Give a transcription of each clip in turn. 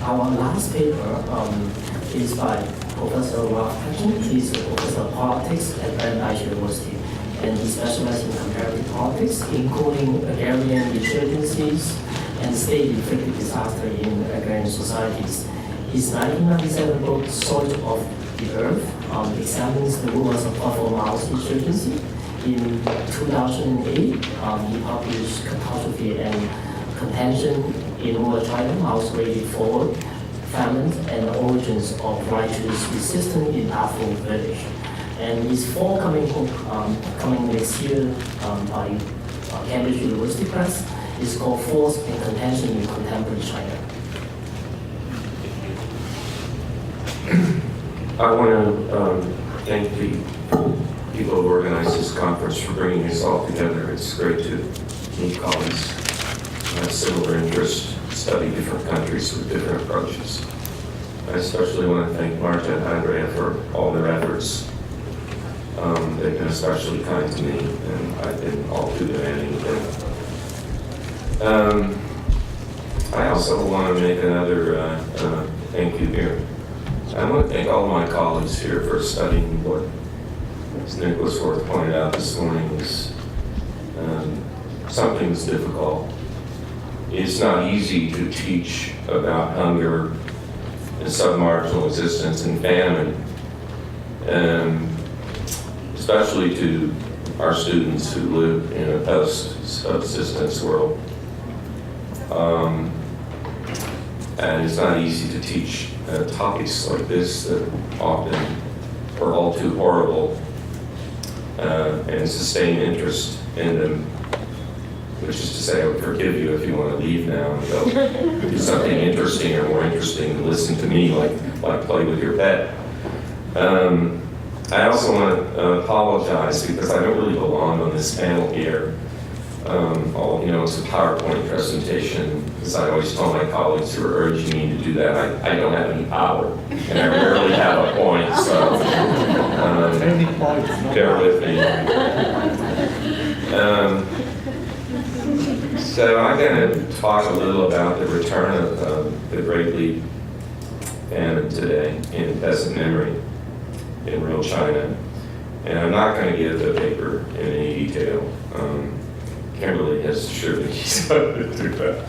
Our last paper is by Professor Robert Conquest. He's a professor of politics at Brandeis University, and he specializes in comparative politics, including agrarian insurgencies and state-inflicted disaster in agrarian societies. His 1997 book, Soil of the Earth, examines the rumors of Post-Mao's insurgency. In 2008, he published Catastrophe and Contentious in rural China, Mao's Way Forward, Famines, and the Origins of Righteous Resistance in Afro Village. And his forthcoming book, coming next year by Cambridge University Press, is called Force and Contention in Contemporary China. I want to thank the people who organized this conference for bringing us all together. It's great to meet colleagues who have similar interests, study different countries with different approaches. I especially want to thank Marta and Andrea for all their efforts. They've been especially kind to me, and I've been all too demanding of them. I also want to make another thank you here. I want to thank all of my colleagues here for studying what, as Nicholas Worth pointed out this morning, is something that's difficult. It's not easy to teach about hunger and submarginal existence and famine, especially to our students who live in a post-subsistence world. And it's not easy to teach topics like this that often are all too horrible and sustain interest in them, which is to say I would forgive you if you want to leave now and go do something interesting or more interesting than listen to me, like play with your pet. I also want to apologize because I don't really belong on this panel here. It's a PowerPoint presentation, because I always tell my colleagues who are urging me to do that, I don't have any power, and I rarely have a point, so bear with me. So I'm going to talk a little about the return of the Great Leap Famine today in peasant memory in real China. And I'm not going to give the paper in any detail. Kimberly has assured me she's going to do that.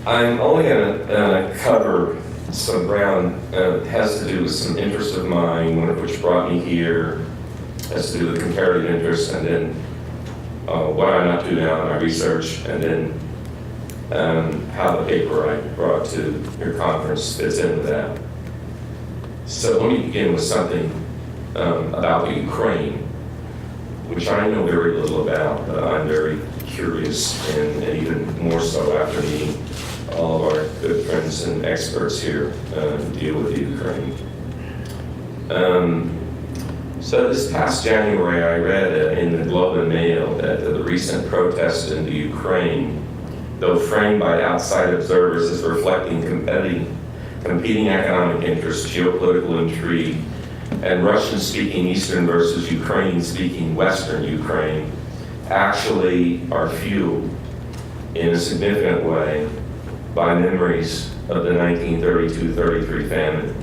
I'm only going to cover some ground that has to do with some interest of mine, one of which brought me here, has to do with comparative interest, and then what I'm up to now in my research, and then how the paper I brought to your conference fits into that. So let me begin with something about the Ukraine, which I know very little about, but I'm very curious, and even more so after meeting all of our good friends and experts here who deal with the Ukraine. So this past January, I read in the Globe and Mail that the recent protests in the Ukraine, though framed by outside observers as reflecting competing economic interests, geopolitical intrigue, and Russian-speaking Eastern versus Ukrainian-speaking Western Ukraine, actually are fueled in a significant way by memories of the 1932-33 famine,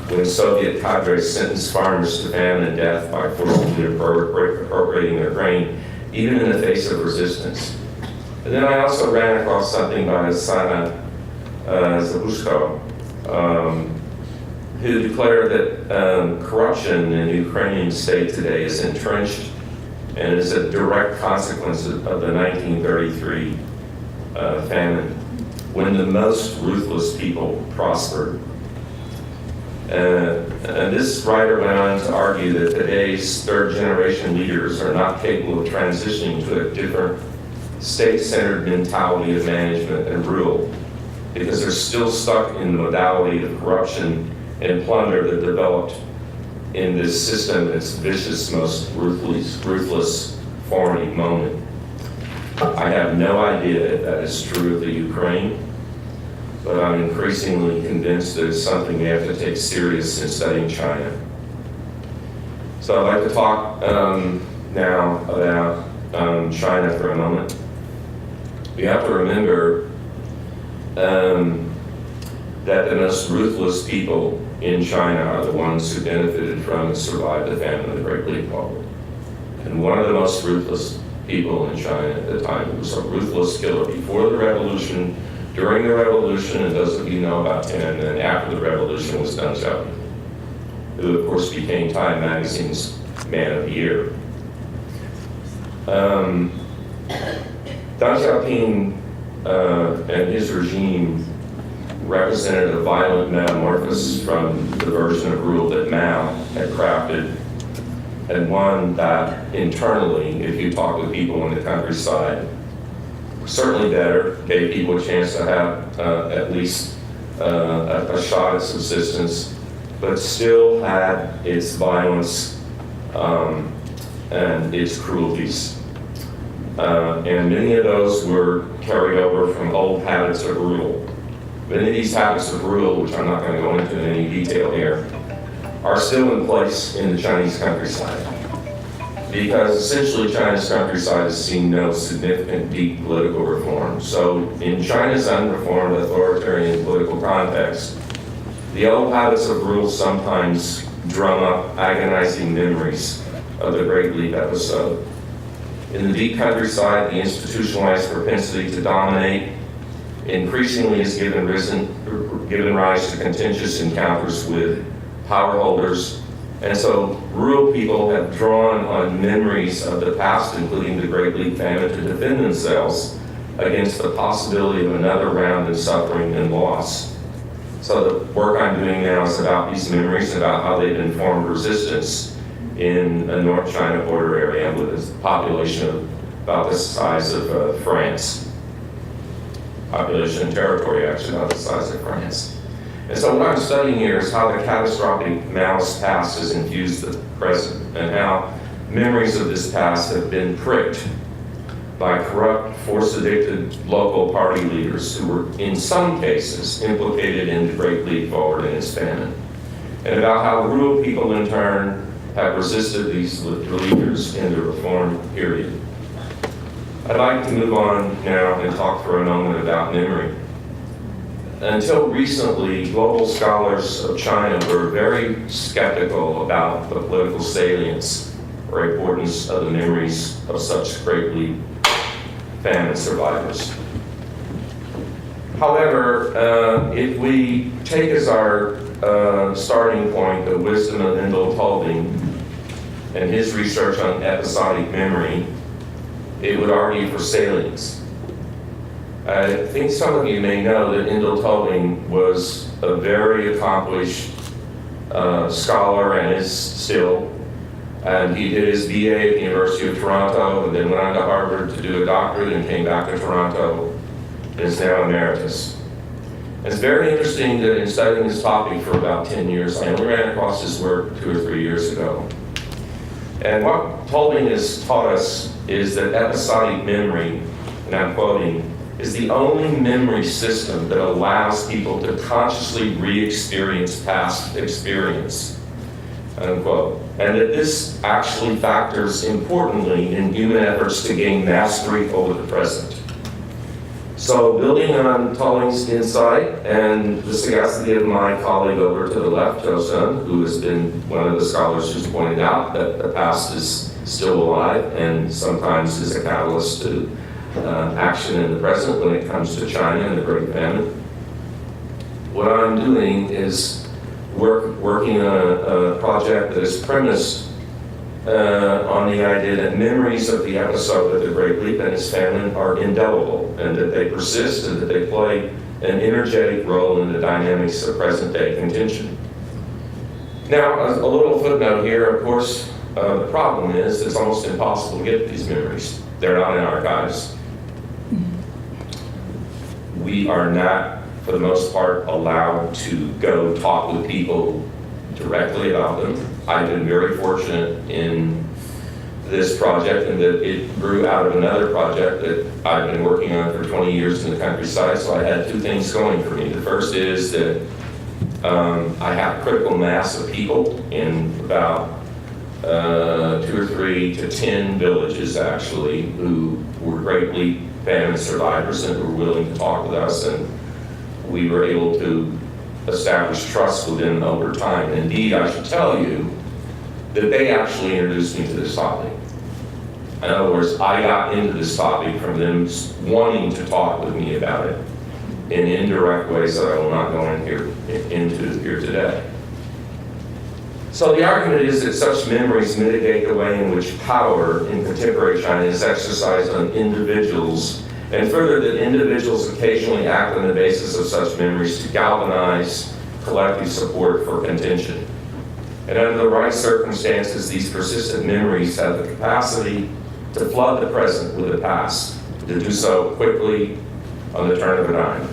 when Soviet cadres sentenced farmers to famine and death by forcibly appropriating their grain, even in the face of resistance. And then I also ran across something by Sana Zabushko, who declared that corruption in the Ukrainian state today is entrenched and is a direct consequence of the 1933 famine, when the most ruthless people prospered. And this writer went on to argue that today's third-generation leaders are not capable of transitioning to a different state-centered mentality of management and rule, because they're still stuck in the modality of corruption and plunder that developed in this system in its vicious, most ruthless formative moment. I have no idea if that is true of the Ukraine, but I'm increasingly convinced that it's something we have to take serious in studying China. So I'd like to talk now about China for a moment. We have to remember that the most ruthless people in China are the ones who benefited from and survived the famine of the Great Leap Forward. And one of the most ruthless people in China at the time, who was a ruthless killer before the revolution, during the revolution, and those of you know about him, and then after the revolution, was Deng Xiaoping, who of course became Time Magazine's Man of the Year. Deng Xiaoping and his regime represented a violent metamorphosis from the version of rule that Mao had crafted, and one that internally, if you talk with people in the countryside, certainly better, gave people a chance to have at least a shot at subsistence, but still had its violence and its cruelties. And many of those were carried over from old habits of rule. Many of these habits of rule, which I'm not going to go into in any detail here, are still in place in the Chinese countryside. Because essentially China's countryside has seen no significant deep political reform. So in China's unreformed authoritarian political context, the old habits of rule sometimes drum up agonizing memories of the Great Leap episode. In the deep countryside, the institutionalized propensity to dominate increasingly has given rise to contentious encounters with power holders. And so rural people have drawn on memories of the past, including the Great Leap famine, to defend themselves against the possibility of another round of suffering and loss. So the work I'm doing now is about these memories, about how they've informed resistance in a North China border area with a population of about the size of France. Population and territory actually about the size of France. And so what I'm studying here is how the catastrophic Maoist past has infused the present, and how memories of this past have been pricked by corrupt, force-addicted local party leaders who were, in some cases, implicated in the Great Leap Forward and its famine, and about how rural people, in turn, have resisted these leaders in the reform period. I'd like to move on now and talk for a moment about memory. Until recently, global scholars of China were very skeptical about the political salience or importance of the memories of such Great Leap famine survivors. However, if we take as our starting point the wisdom of Endel Tolving and his research on episodic memory, it would argue for salience. I think some of you may know that Endel Tolving was a very accomplished scholar and is still. And he did his BA at the University of Toronto and then went on to Harvard to do a doctorate and came back to Toronto and is now emeritus. It's very interesting that in studying this topic for about 10 years, I only ran across his work 2 or 3 years ago. And what Tolving has taught us is that episodic memory, and I'm quoting, is the only memory system that allows people to consciously re-experience past experience, unquote. And that this actually factors importantly in human efforts to gain mastery over the present. So building on Tolving's insight and the sagacity of my colleague over to the left, Zhou Sun, who has been one of the scholars who's pointed out that the past is still alive and sometimes is a catalyst to action in the present when it comes to China and the Great Famine. What I'm doing is working on a project that is premised on the idea that memories of the episode of the Great Leap and its famine are indelible, and that they persist and that they play an energetic role in the dynamics of present-day contention. Now, a little footnote here, of course, the problem is it's almost impossible to get these memories. They're not in archives. We are not, for the most part, allowed to go talk with people directly about them. I've been very fortunate in this project in that it grew out of another project that I've been working on for 20 years in the countryside, so I had 2 things going for me. The first is that I have critical mass of people in about 2 or 3 to 10 villages, actually, who were Great Leap famine survivors and who were willing to talk with us, and we were able to establish trust with them over time. And indeed, I should tell you that they actually introduced me to this topic. In other words, I got into this topic from them wanting to talk with me about it in indirect ways that I will not go into here today. So the argument is that such memories mitigate the way in which power in contemporary China is exercised on individuals, and further that individuals occasionally act on the basis of such memories to galvanize collective support for contention. And under the right circumstances, these persistent memories have the capacity to flood the present with the past, to do so quickly on the turn of a dime.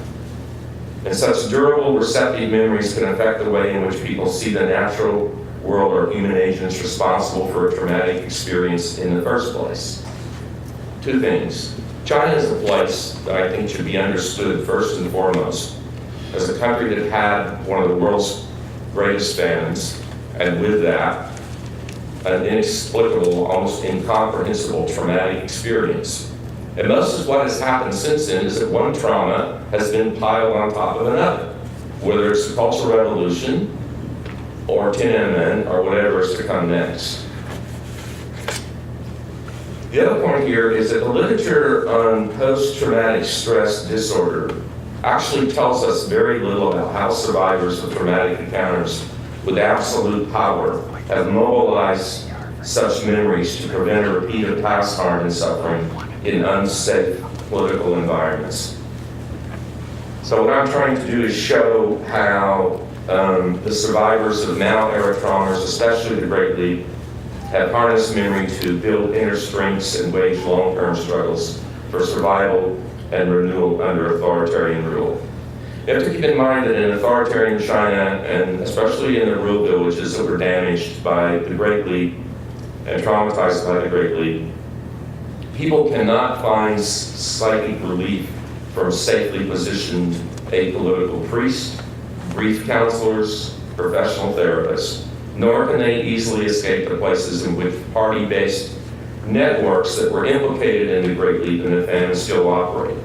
And such durable, receptive memories can affect the way in which people see the natural world or human agents responsible for a traumatic experience in the first place. Two things. China is a place that I think should be understood first and foremost as a country that had one of the world's greatest famines, and with that, an inexplicable, almost incomprehensible traumatic experience. And most of what has happened since then is that one trauma has been piled on top of another, whether it's the Cultural Revolution or Tiananmen or whatever is to come next. The other point here is that the literature on post-traumatic stress disorder actually tells us very little about how survivors of traumatic encounters with absolute power have mobilized such memories to prevent a repeat of past harm and suffering in unsafe political environments. So what I'm trying to do is show how the survivors of Mao-era traumas, especially the Great Leap, have harnessed memory to build inner strengths and wage long-term struggles for survival and renewal under authoritarian rule. You have to keep in mind that in authoritarian China, and especially in the rural villages that were damaged by the Great Leap and traumatized by the Great Leap, people cannot find psychic relief from safely positioned apolitical priests, grief counselors, professional therapists, nor can they easily escape the places in which party-based networks that were implicated in the Great Leap and the Famine still operate.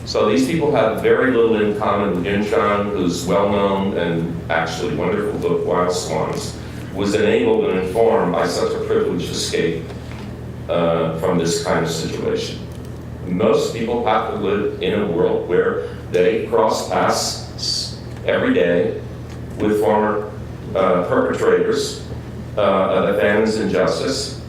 So these people have very little in common with Yunshan, whose well-known and actually wonderful book, Wild Swans, was enabled and informed by such a privileged escape from this kind of situation. Most people have to live in a world where they cross paths every day with former perpetrators of the famine's injustice.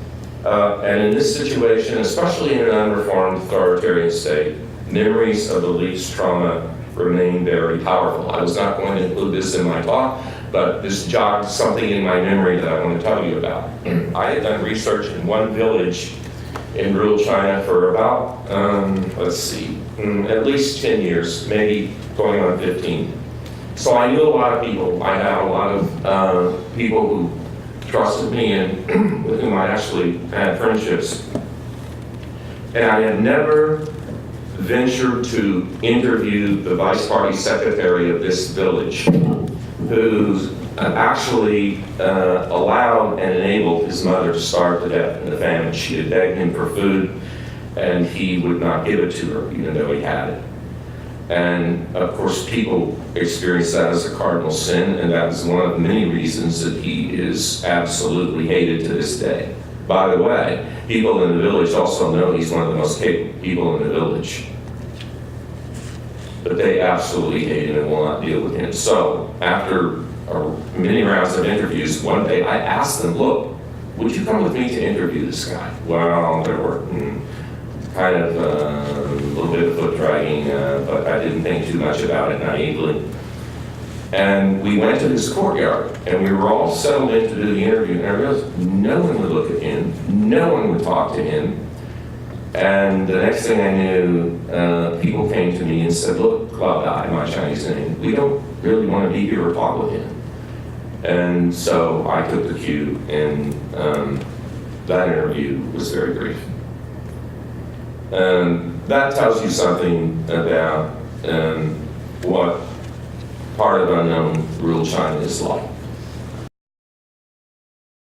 And in this situation, especially in an unreformed authoritarian state, memories of the Leap's trauma remain very powerful. I was not going to include this in my talk, but this jogged something in my memory that I want to tell you about. I had done research in one village in rural China for about, at least 10 years, maybe going on 15. So I knew a lot of people. I had a lot of people who trusted me and with whom I actually had friendships. And I had never ventured to interview the vice party secretary of this village, who actually allowed and enabled his mother to starve to death in the famine. She had begged him for food, and he would not give it to her, even though he had it. And of course, people experience that as a cardinal sin, and that is one of the many reasons that he is absolutely hated to this day. By the way, people in the village also know he's one of the most capable people in the village. But they absolutely hate him and will not deal with him. So after many rounds of interviews, one day I asked them, look, would you come with me to interview this guy? Well, there were kind of a little bit of foot dragging, but I didn't think too much about it naively. And we went to his courtyard, and we were all settled in to do the interview, and I realized no one would look at him, no one would talk to him. And the next thing I knew, people came to me and said, look, Lao Dai, my Chinese name, we don't really want to be here or talk with him. And so I took the cue, and that interview was very brief. That tells you something about what part of unknown rural China is like.